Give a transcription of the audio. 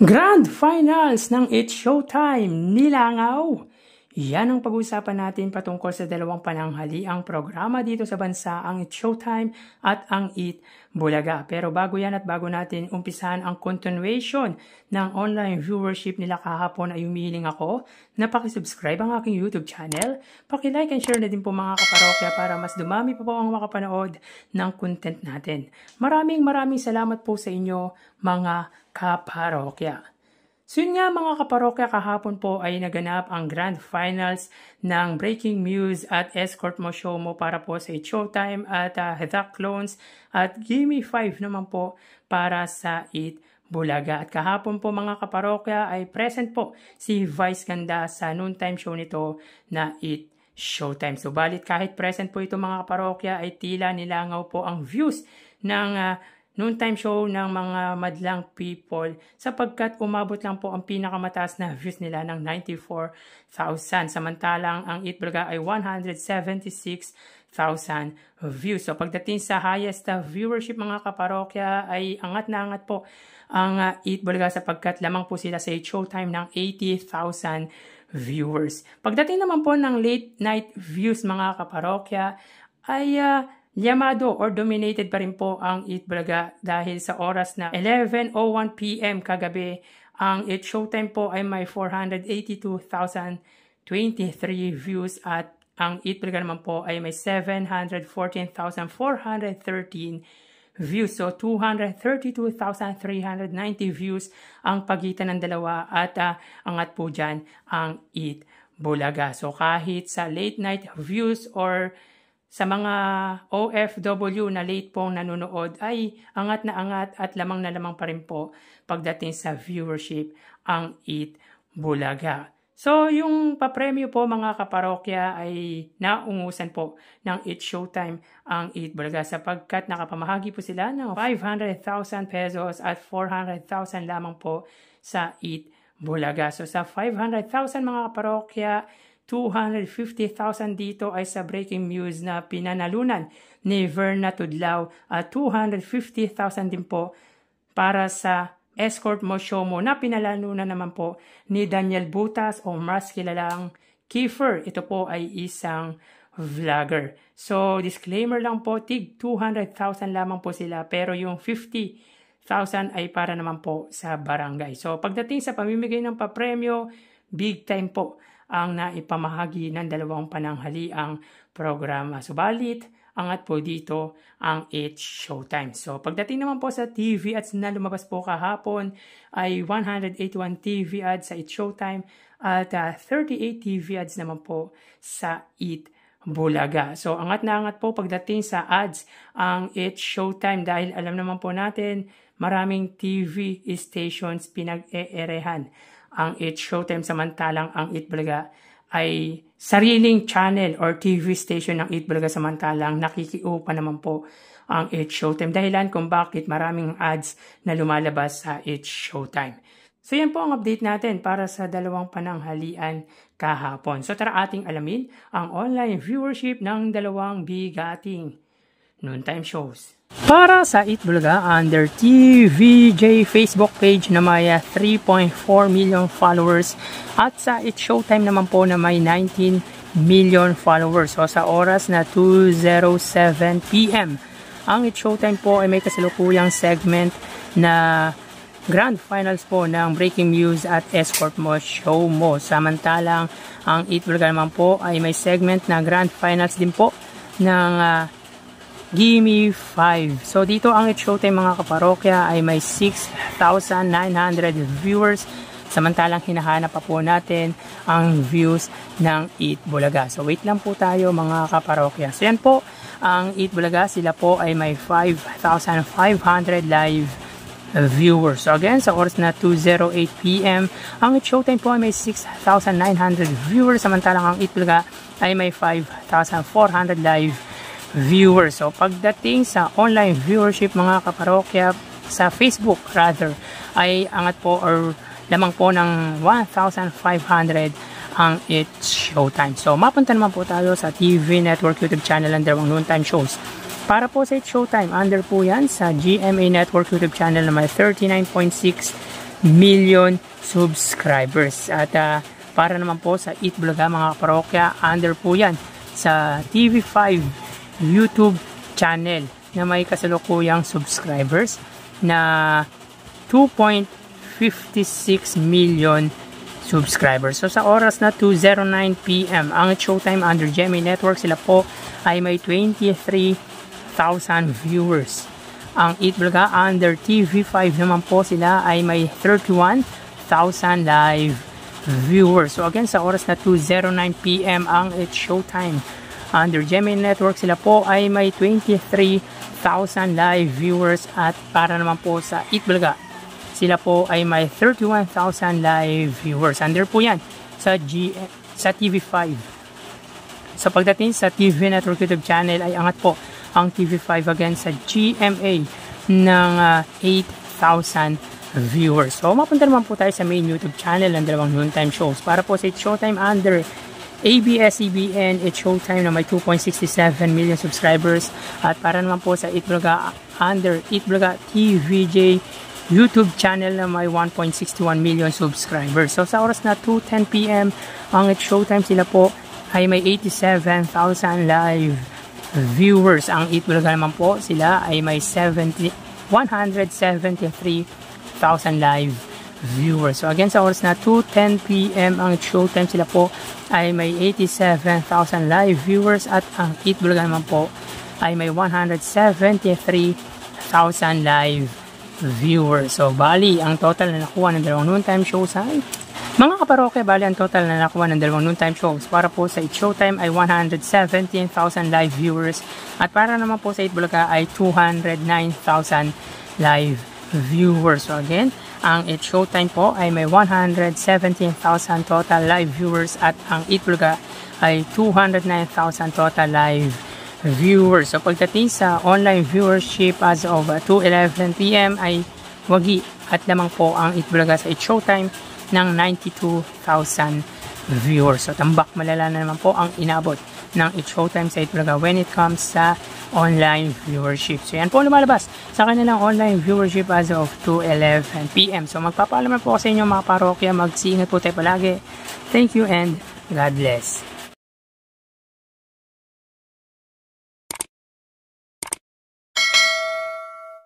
Grand Finals ng It's Showtime, Nilangaw! Yan ang pag-uusapan natin patungkol sa dalawang pananghaliang programa dito sa bansa, ang It's Showtime at ang Eat Bulaga. Pero bago yan at bago natin umpisahan ang continuation ng online viewership nila kahapon, ay humihiling ako na pakisubscribe ang aking YouTube channel. Paki-like and share na din po mga kaparokya para mas dumami pa po ang makapanood ng content natin. Maraming salamat po sa inyo mga kaparokya. So yun nga mga kaparokya, kahapon po ay naganap ang Grand Finals ng Breaking Muse at Escort Mo Show Mo para po sa It's Showtime at The Clones at Gimme 5 naman po para sa Eat Bulaga. At kahapon po mga kaparokya ay present po si Vice Ganda sa noontime show nito na Eat Showtime. So balit kahit present po ito mga kaparokya ay tila nilangaw po ang views ng noontime show ng mga madlang people sapagkat umabot lang po ang pinakamataas na views nila ng 94,000. Samantalang ang Eat Bulaga ay 176,000 views. So pagdating sa highest viewership mga kaparokya ay angat na angat po ang Eat Bulaga sapagkat lamang po sila sa It's Showtime ng 80,000 viewers. Pagdating naman po ng late night views mga kaparokya ay yamado or dominated pa rin po ang Eat Bulaga dahil sa oras na 11:01 PM kagabi, ang It's Showtime po ay may 482,023 views at ang Eat Bulaga naman po ay may 714,413 views. So 232,390 views ang pagitan ng dalawa at angat po dyan ang Eat Bulaga. So kahit sa late night views or sa mga OFW na late pong nanonood ay angat na angat at lamang na lamang pa rin po pagdating sa viewership ang Eat Bulaga. So yung papremyo po mga kaparokya ay naungusan po ng It's Showtime ang Eat Bulaga sapagkat nakapamahagi po sila ng 500,000 pesos at 400,000 lamang po sa Eat Bulaga. So sa 500,000 mga kaparokya, 250,000 dito ay sa Breaking Muse na pinanalunan ni Verna Tudlaw at 250,000 din po para sa Escort Mo Show Mo na pinanalunan naman po ni Daniel Butas o mas kilalang Kiefer. Ito po ay isang vlogger. So disclaimer lang po, tig 200,000 lamang po sila pero yung 50,000 ay para naman po sa barangay. So pagdating sa pamimigay ng papremyo, big time po ang naipamahagi ng dalawang pananghaliang programa. Subalit, angat po dito ang It's Showtime. So, pagdating naman po sa TV ads na lumabas po kahapon ay 181 TV ads sa It's Showtime at 38 TV ads naman po sa Eat Bulaga. So, angat na angat po pagdating sa ads ang It's Showtime dahil alam naman po natin maraming TV stations pinag-eerehan ang It's Showtime, samantalang ang Eat Bulaga ay sariling channel or TV station ng Eat Bulaga, samantalang nakikiupa naman po ang It's Showtime. Dahilan kung bakit maraming ads na lumalabas sa It's Showtime. So yan po ang update natin para sa dalawang pananghalian kahapon. So tara ating alamin ang online viewership ng dalawang bigating noontime shows. Para sa Eat Bulaga, under TVJ Facebook page na may 3.4 million followers at sa It's Showtime naman po na may 19 million followers. So sa oras na 2:07 PM, ang It's Showtime po ay may kasalukuyang segment na Grand Finals po ng Breaking Muse at Escort Mo Show Mo. Samantalang ang Eat Bulaga naman po ay may segment na Grand Finals din po ng Gimme 5. So dito ang It's Showtime mga kaparokya ay may 6,900 viewers. Samantalang hinahanap pa po natin ang views ng Eat Bulaga. So wait lang po tayo mga kaparokya. So yan po ang Eat Bulaga. Sila po ay may 5,500 live viewers. So again, sa oras na 2:08 PM, ang It's Showtime po ay may 6,900 viewers. Samantalang ang Eat Bulaga ay may 5,400 live viewers. So pagdating sa online viewership mga kaparokya sa Facebook rather ay angat po or lamang po ng 1,500 ang It's Showtime. So mapunta naman po tayo sa TV Network YouTube channel ng dalawang noontime shows. Para po sa It's Showtime, under po yan sa GMA Network YouTube channel na may 39.6 million subscribers. At para naman po sa Eat Bulaga mga kaparokya, under po yan sa TV5 YouTube channel na may kasalukuyang subscribers na 2.56 million subscribers. So sa oras na 2:09 PM, ang Showtime under GMA Network, sila po ay may 23,000 viewers. Ang Eat Bulaga under TV5 naman po, sila ay may 31,000 live viewers. So again, sa oras na 2:09 PM ang It's Showtime under GMA Network, sila po ay may 23,000 live viewers. At para naman po sa Eat Bulaga, sila po ay may 31,000 live viewers. Under po yan sa TV5. So pagdating sa TV Network YouTube channel ay angat po ang TV5 again sa GMA ng 8,000 viewers. So mapunta naman po tayo sa main YouTube channel ng dalawang noontime shows. Para po sa It's Showtime under ABS-CBN, It's Showtime na may 2.67 million subscribers. At para naman po sa Eat Bulaga under Eat Bulaga TVJ YouTube channel na may 1.61 million subscribers. So sa oras na 2:10 PM ang It's Showtime, sila po ay may 87,000 live viewers. Ang Eat Bulaga naman po, sila ay may 173,000 live viewers. So again, sa oras na 2:10 PM ang Showtime, sila po ay may 87,000 live viewers. At ang Eat Bulaga naman po ay may 173,000 live viewers. So bali, ang total na nakuha ng dalawang noontime shows ay mga kaparokya, bali ang total na nakuha ng dalawang noontime shows para po sa It's Showtime ay 117,000 live viewers. At para naman po sa Eat Bulaga ay 209,000 live viewers. So again, ang It's Showtime po ay may 117,000 total live viewers at ang Eat Bulaga ay 209,000 total live viewers. So pagdating sa online viewership as of 2:11 PM ay wagi at lamang po ang Eat Bulaga sa It's Showtime ng 92,000 viewers. So tambak malala na naman po ang inabot ng It's Showtime sa Eat Bulaga when it comes sa online viewership. So yan po lumalabas sa kanilang online viewership as of 2:11 PM. So magpapaalam po sa inyo mga parokya, mag-iingat po tayo palagi. Thank you and God bless.